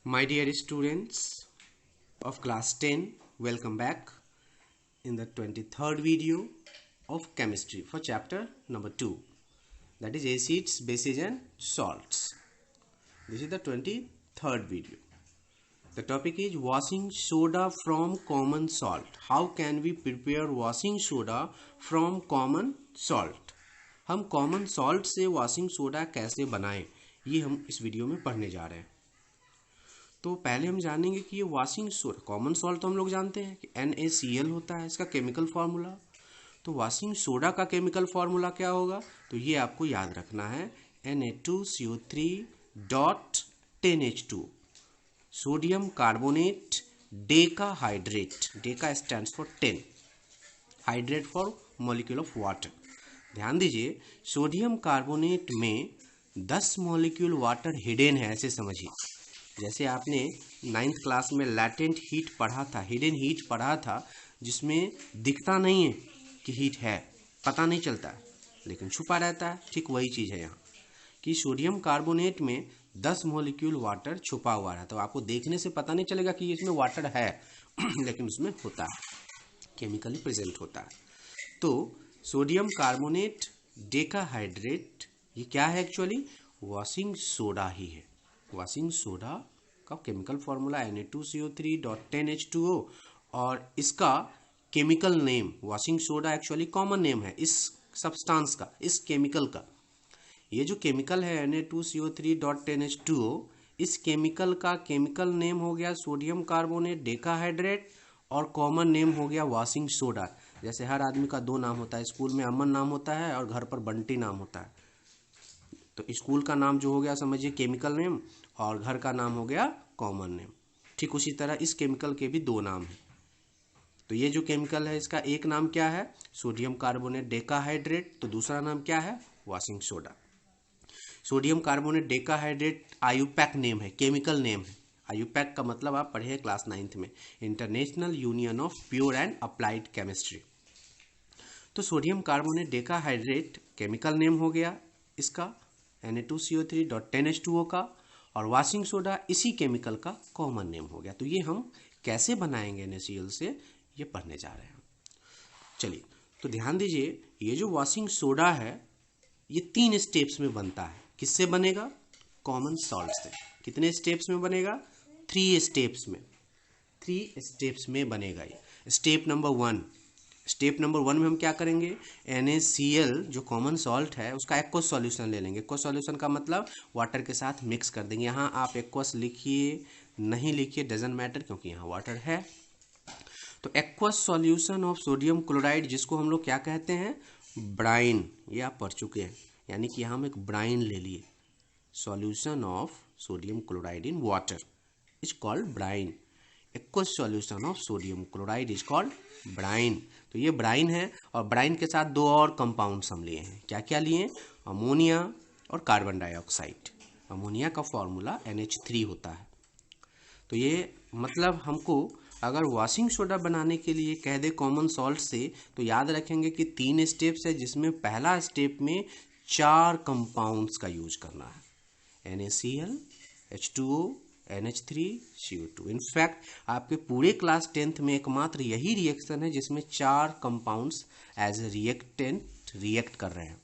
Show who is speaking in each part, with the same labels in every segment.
Speaker 1: My dear students of class 10, welcome back in the 23rd video of chemistry for chapter number 2, that is acids, bases and salts. This is the 23rd video. The topic is washing soda from common salt. How can we prepare washing soda from common salt? हम common salt से washing soda कैसे बनाएं, ये हम इस video में पढ़ने जा रहे हैं। तो पहले हम जानेंगे कि ये वॉशिंग सोडा, कॉमन सॉल्ट तो हम लोग जानते हैं कि NaCl होता है, इसका केमिकल फार्मूला। तो वॉशिंग सोडा का केमिकल फार्मूला क्या होगा, तो ये आपको याद रखना है Na2CO3.10H2, sodium carbonate Deka hydrate. Deka stands for 10, hydrate for molecule of water. ध्यान दीजिए, सोडियम कार्बोनेट में 10 मॉलिक्यूल वाटर हिडन है, ऐसे समझिए। जैसे आपने 9th क्लास में लैटेंट हीट पढ़ा था, हिडन हीट पढ़ा था, जिसमें दिखता नहीं है कि हीट है, पता नहीं चलता है लेकिन छुपा रहता है। ठीक वही चीज़ है यहाँ कि सोडियम कार्बोनेट में 10 मॉलिक्यूल वाटर छुपा हुआ है, तो आपको देखने से पता नहीं चलेगा कि इसमें वाटर है लेकिन उसमें होता है, केमिकली प्रेजेंट होता है। तो सोडियम कार्बोनेट डेकाहाइड्रेट ये क्या है, एक्चुअली वॉशिंग सोडा ही है। वॉशिंग सोडा का केमिकल फार्मूला Na2CO3.10H2O और इसका chemical name, washing soda actually common name है इस सब्सटेंस का, इस केमिकल का। ये जो केमिकल है Na2CO3.10H2O, इस केमिकल का केमिकल नेम हो गया सोडियम कार्बोनेट डेकाहाइड्रेट और कॉमन नेम हो गया वॉशिंग सोडा। जैसे हर आदमी का 2 नाम होता है, स्कूल में अमन नाम होता है और घर पर बंटी नाम होता है। तो स्कूल का नाम जो हो गया समझिए केमिकल नेम, और घर का नाम हो गया कॉमन नेम। ठीक उसी तरह इस केमिकल के भी 2 नाम हैं। तो ये जो केमिकल है इसका एक नाम क्या है, सोडियम कार्बोनेट डेकाहाइड्रेट, तो दूसरा नाम क्या है, washing soda. Sodium carbonate decahydrate IUPAC name है, केमिकल नेम है। आयुपैक का मतलब आप पढ़े हैं क्लास 9th में, international union of pure and applied chemistry. तो sodium carbonate decahydrate chemical name हो गया इसका Na2CO3.10H2O का, और वॉशिंग सोडा इसी केमिकल का कॉमन नेम हो गया। तो ये हम कैसे बनाएंगे NaCl से, ये पढ़ने जा रहे हैं। चलिए, तो ध्यान दीजिए, ये जो वॉशिंग सोडा है ये 3 स्टेप्स में बनता है। किससे बनेगा, कॉमन सॉल्ट से। कितने स्टेप्स में बनेगा, 3 स्टेप्स में, 3 स्टेप्स में बनेगा ये। स्टेप नंबर 1 में हम क्या करेंगे, NaCl जो कॉमन सॉल्ट है उसका एक्वस सॉल्यूशन ले लेंगे। एक्वस सॉल्यूशन का मतलब वाटर के साथ मिक्स कर देंगे। यहाँ आप एक्वस लिखिए, नहीं लिखिए, डजंट मैटर, क्योंकि यहाँ वाटर है। तो aqueous solution of sodium chloride, जिसको हम लोग क्या कहते हैं, ब्राइन, ये आप पढ़ चुके हैं। यानी कि हम एक ब्राइन ले लिए, solution of sodium chloride in water is called brine. Aqueous solution of sodium chloride is called brine. तो ये ब्राइन है, और ब्राइन के साथ 2 और कंपाउंड्स हम लिए हैं। क्या क्या लिए, अमोनिया और कार्बन डाइऑक्साइड। अमोनिया का फॉर्मूला NH3 होता है। तो ये मतलब हमको अगर वॉशिंग सोडा बनाने के लिए कह दे कॉमन सॉल्ट से, तो याद रखेंगे कि 3 स्टेप्स है, जिसमें पहला स्टेप में 4 कंपाउंड्स का यूज करना है, NaCl, H2O, NH3, CO2। In fact आपके पूरे क्लास 10th में एकमात्र यही रिएक्शन है जिसमें 4 compounds as a reactant react कर रहे हैं।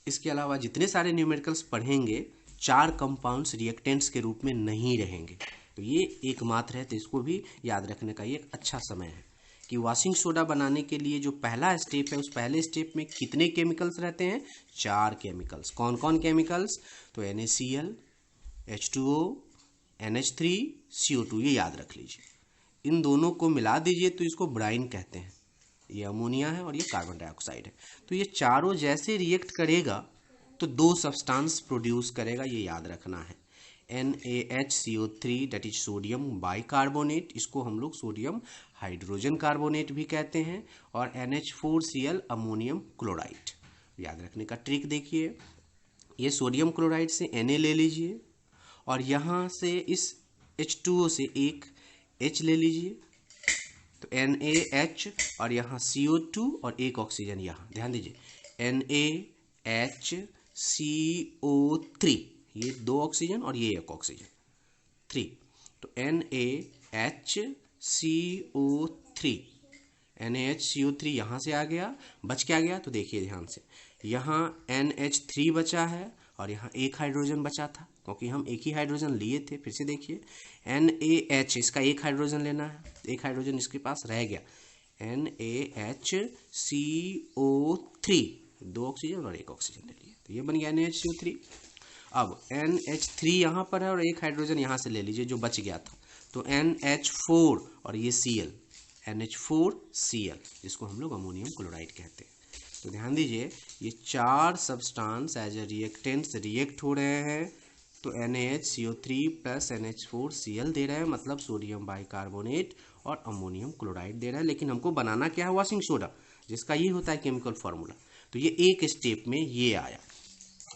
Speaker 1: इसके अलावा जितने सारे न्यूमेरिकल्स पढ़ेंगे, 4 कंपाउंड्स रिएक्टेंट्स के रूप में नहीं रहेंगे। तो ये एकमात्र है, तो इसको भी याद रखने का ये एक अच्छा समय है कि वॉशिंग सोडा बनाने के लिए जो पहला स्टेप है, उस पहले स्टेप में कितने केमिकल्स रहते हैं, 4 केमिकल्स। कौन कौन केमिकल्स, तो NaCl, H2O, NH3, CO2, ये याद रख लीजिए। इन दोनों को मिला दीजिए तो इसको ब्राइन कहते हैं। ये अमोनिया है और ये कार्बन डाइऑक्साइड है। तो ये चारों जैसे रिएक्ट करेगा तो 2 सब्सटेंस प्रोड्यूस करेगा, ये याद रखना है। NaHCO3 that is sodium bicarbonate, इसको हम लोग सोडियम हाइड्रोजन कार्बोनेट भी कहते हैं, और NH4Cl अमोनियम क्लोराइड। याद रखने का ट्रिक देखिए, ये सोडियम क्लोराइड से Na ले लीजिए, और यहाँ से इस H2O से एक H ले लीजिए, तो NaH, और यहाँ CO2 और एक ऑक्सीजन। यहाँ ध्यान दीजिए, NaHCO3, ये 2 ऑक्सीजन और ये 1 ऑक्सीजन। 3, तो NaHCO3, NaHCO3 यहाँ से आ गया, बच क्या गया तो देखिए ध्यान से, यहाँ NH3 बचा है और यहाँ एक हाइड्रोजन बचा था, क्योंकि हम एक ही हाइड्रोजन लिए थे। फिर से देखिए NaH, इसका एक हाइड्रोजन लेना है, एक हाइड्रोजन इसके पास रह गया, NaHCO3, 2 ऑक्सीजन और 1 ऑक्सीजन ले लिए, तो ये बन गया NaHCO3। अब NH3 यहाँ पर है और एक हाइड्रोजन यहाँ से ले लीजिए जो बच गया था, तो NH4 और ये Cl, NH4Cl, जिसको हम लोग अमोनियम क्लोराइड कहते हैं। तो ध्यान दीजिए ये 4 substance as a reactants react हो रहे हैं, तो NaHCO3 प्लस NH4Cl दे रहे हैं, मतलब सोडियम बाइकार्बोनेट और अमोनियम क्लोराइड दे रहा है। लेकिन हमको बनाना क्या है, वॉशिंग सोडा, जिसका ये होता है केमिकल फार्मूला। तो ये एक स्टेप में ये आया।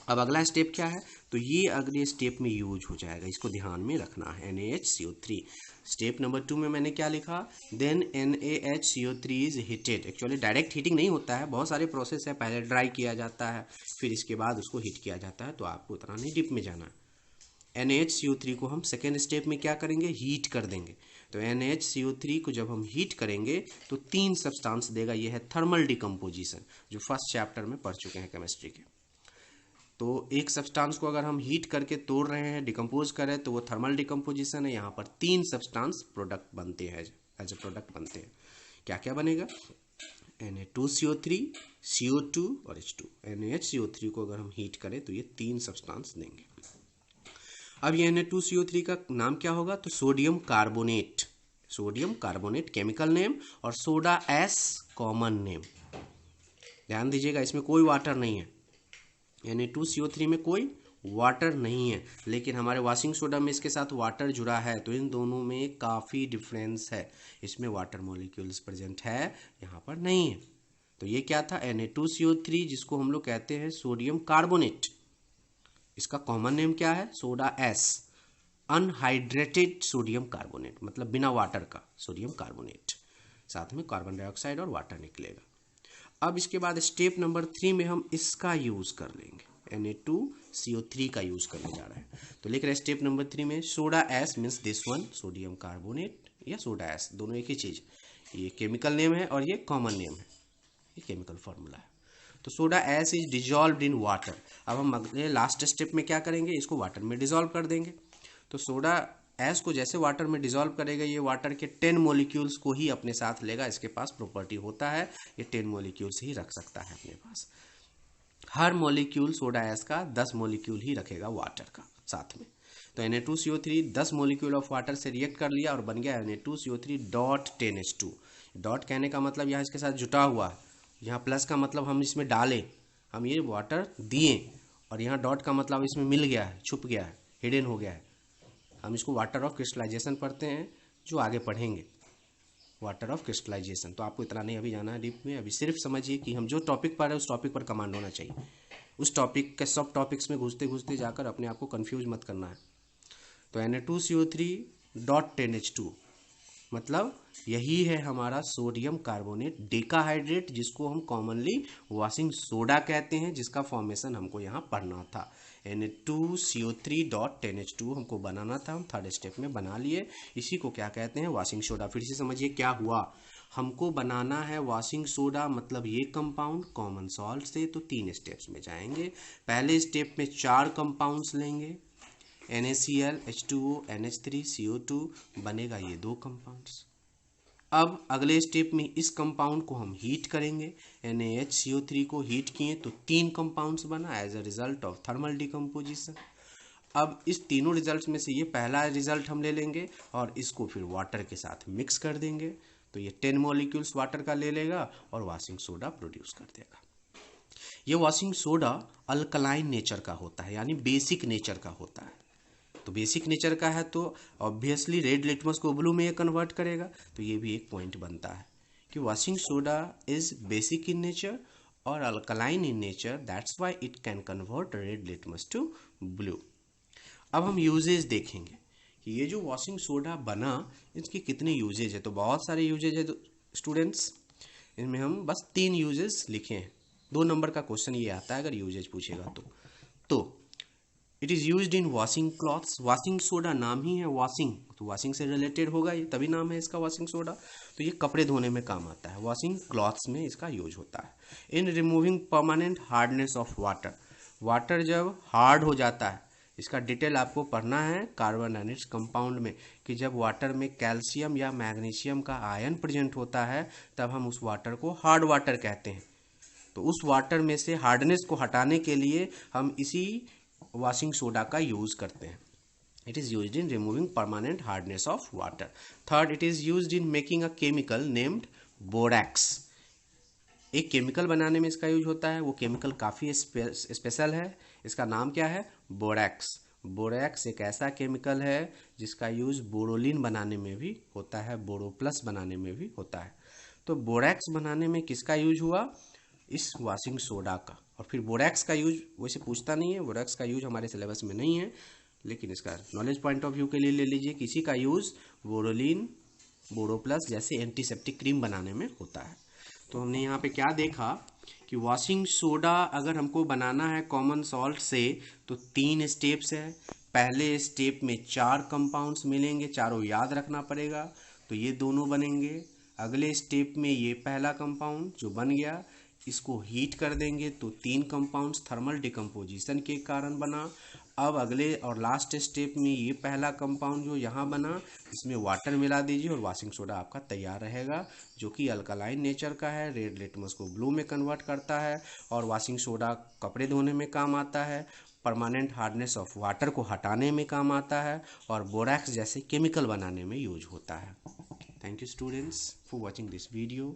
Speaker 1: अब अगला स्टेप क्या है, तो ये अगले स्टेप में यूज हो जाएगा, इसको ध्यान में रखना है। NaHCO3 स्टेप नंबर 2 में मैंने क्या लिखा, then NaHCO3 is heated. Actually direct heating नहीं होता है, बहुत सारे प्रोसेस है, पहले ड्राई किया जाता है, फिर इसके बाद उसको हीट किया जाता है, तो आपको उतना नहीं डीप में जाना है। NaHCO3 को हम सेकेंड स्टेप में क्या करेंगे, हीट कर देंगे। तो NaHCO3 को जब हम हीट करेंगे तो 3 सब्सटेंस देगा, ये है थर्मल डिकम्पोजिशन, जो फर्स्ट चैप्टर में पढ़ चुके हैं केमिस्ट्री के। तो एक सब्सटेंस को अगर हम हीट करके तोड़ रहे हैं, डिकम्पोज कर रहे हैं, तो वो थर्मल डिकम्पोजिशन है। यहाँ पर 3 सब्सटेंस प्रोडक्ट बनते हैं, एज ए प्रोडक्ट बनते हैं। क्या क्या बनेगा, Na2CO3, CO2 और H2। NaHCO3 को अगर हम हीट करें तो ये 3 सब्सटेंस देंगे। अब ये Na2CO3 का नाम क्या होगा, तो sodium carbonate, sodium carbonate chemical name, और सोडा एस कॉमन नेम। ध्यान दीजिएगा इसमें कोई वाटर नहीं है, Na2CO3 में कोई वाटर नहीं है, लेकिन हमारे वॉशिंग सोडा में इसके साथ वाटर जुड़ा है, तो इन दोनों में काफ़ी डिफरेंस है। इसमें वाटर मॉलिक्यूल्स प्रेजेंट है, यहाँ पर नहीं है। तो ये क्या था, Na2CO3, जिसको हम लोग कहते हैं सोडियम कार्बोनेट। इसका कॉमन नेम क्या है, सोडा एस, अनहाइड्रेटेड सोडियम कार्बोनेट, मतलब बिना वाटर का सोडियम कार्बोनेट, साथ में कार्बन डाइऑक्साइड और वाटर निकलेगा। अब इसके बाद स्टेप नंबर 3 में हम इसका यूज कर लेंगे, Na2CO3 का यूज करने जा रहे हैं। तो लिख रहे हैं स्टेप नंबर 3 में soda S means this one, sodium carbonate या सोडा एस, दोनों एक ही चीज, ये केमिकल नेम है और ये कॉमन नेम है, ये केमिकल फॉर्मूला है। तो soda S is dissolved in water. अब हम अगले लास्ट स्टेप में क्या करेंगे, इसको वाटर में डिजॉल्व कर देंगे। तो सोडा एस को जैसे वाटर में डिजॉल्व करेगा, ये वाटर के 10 मॉलिक्यूल्स को ही अपने साथ लेगा, इसके पास प्रॉपर्टी होता है, ये 10 मॉलिक्यूल्स ही रख सकता है अपने पास। हर मॉलिक्यूल सोडा एस का 10 मॉलिक्यूल ही रखेगा वाटर का साथ में। तो Na2CO3 10 मॉलिक्यूल ऑफ वाटर से रिएक्ट कर लिया और बन गया Na2CO3 डॉट 10H2। डॉट कहने का मतलब यहाँ इसके साथ जुटा हुआ है, यहाँ प्लस का मतलब हम इसमें डालें, हम ये वाटर दिए, और यहाँ डॉट का मतलब इसमें मिल गया है, छुप गया है, हिडन हो गया है। हम इसको वाटर ऑफ क्रिस्टलाइजेशन पढ़ते हैं, जो आगे पढ़ेंगे वाटर ऑफ क्रिस्टलाइजेशन। तो आपको इतना नहीं अभी जाना है डीप में, अभी सिर्फ समझिए कि हम जो टॉपिक पढ़ रहे हैं उस टॉपिक पर कमांड होना चाहिए। उस टॉपिक के सब टॉपिक्स में घुसते घुसते जाकर अपने आप को कन्फ्यूज मत करना है। तो Na2CO3 डॉट 10H2 मतलब यही है हमारा सोडियम कार्बोनेट डेकाहाइड्रेट, जिसको हम कॉमनली वॉशिंग सोडा कहते हैं, जिसका फॉर्मेशन हमको यहाँ पढ़ना था। Na2CO3 डॉट 10H2 हमको बनाना था, हम थर्ड स्टेप में बना लिए। इसी को क्या कहते हैं, वॉशिंग सोडा। फिर से समझिए क्या हुआ, हमको बनाना है वॉशिंग सोडा, मतलब ये कंपाउंड कॉमन सॉल्ट से। तो 3 स्टेप्स में जाएंगे। पहले स्टेप में 4 कंपाउंड्स लेंगे, NaCl, H2O, NH3, CO2, बनेगा ये 2 कंपाउंड्स। अब अगले स्टेप में इस कंपाउंड को हम हीट करेंगे, NaHCO3 को हीट किए तो 3 कंपाउंड्स बना as a result of thermal decomposition. अब इस तीनों रिजल्ट्स में से ये पहला रिजल्ट हम ले लेंगे और इसको फिर वाटर के साथ मिक्स कर देंगे, तो ये 10 मॉलिक्यूल्स वाटर का ले लेगा और वॉशिंग सोडा प्रोड्यूस कर देगा। ये वॉशिंग सोडा अल्कलाइन नेचर का होता है, यानी बेसिक नेचर का होता है। तो बेसिक नेचर का है तो ऑब्वियसली रेड लिटमस को ब्लू में ये कन्वर्ट करेगा। तो ये भी एक पॉइंट बनता है कि washing soda is basic in nature और alkaline in nature, that's why it can convert red litmus to blue. अब हम यूजेज देखेंगे कि ये जो वॉशिंग सोडा बना इसके कितने यूजेज है। तो बहुत सारे यूजेज है स्टूडेंट्स, इनमें हम बस 3 यूजेज लिखे हैं। 2 नंबर का क्वेश्चन ये आता है अगर यूजेज पूछेगा तो it is used in washing clothes. Washing soda नाम ही है वॉशिंग, तो वॉशिंग से रिलेटेड होगा ये, तभी नाम है इसका वॉशिंग सोडा। तो ये कपड़े धोने में काम आता है, वॉशिंग क्लॉथ्स में इसका यूज होता है। इन removing permanent hardness of water, water जब हार्ड हो जाता है, इसका डिटेल आपको पढ़ना है कार्बन एंड इट्स कंपाउंड में, कि जब वाटर में कैल्शियम या मैग्नीशियम का आयन प्रेजेंट होता है तब हम उस वाटर को हार्ड वाटर कहते हैं। तो उस वाटर में से हार्डनेस को हटाने के लिए हम इसी वॉशिंग सोडा का यूज करते हैं। It is used in removing permanent hardness of water. Third, it is used in making a chemical named borax. एक केमिकल बनाने में इसका यूज होता है, वो केमिकल काफ़ी स्पेशल है। इसका नाम क्या है? बोरैक्स। बोरैक्स एक ऐसा केमिकल है जिसका यूज बोरोलिन बनाने में भी होता है, बोरो प्लस बनाने में भी होता है। तो बोरैक्स बनाने में किसका यूज हुआ? इस वॉशिंग सोडा का। और फिर बोरैक्स का यूज वैसे पूछता नहीं है, बोरैक्स का यूज हमारे सिलेबस में नहीं है, लेकिन इसका नॉलेज पॉइंट ऑफ व्यू के लिए ले लीजिए कि इसी का यूज बोरोलिन, बोरो प्लस जैसे एंटीसेप्टिक क्रीम बनाने में होता है। तो हमने यहाँ पे क्या देखा कि वॉशिंग सोडा अगर हमको बनाना है कॉमन सॉल्ट से तो 3 स्टेप्स है। पहले स्टेप में 4 कंपाउंड्स मिलेंगे, चारों याद रखना पड़ेगा, तो ये दोनों बनेंगे। अगले स्टेप में ये पहला कंपाउंड जो बन गया, इसको हीट कर देंगे तो 3 कंपाउंड्स थर्मल डिकम्पोजिशन के कारण बना। अब अगले और लास्ट स्टेप में ये पहला कंपाउंड जो यहाँ बना, इसमें वाटर मिला दीजिए और वॉशिंग सोडा आपका तैयार रहेगा, जो कि अल्कलाइन नेचर का है, रेड लिटमस को ब्लू में कन्वर्ट करता है। और वॉशिंग सोडा कपड़े धोने में काम आता है, परमानेंट हार्डनेस ऑफ वाटर को हटाने में काम आता है, और बोरैक्स जैसे केमिकल बनाने में यूज होता है। Thank you students for watching this video.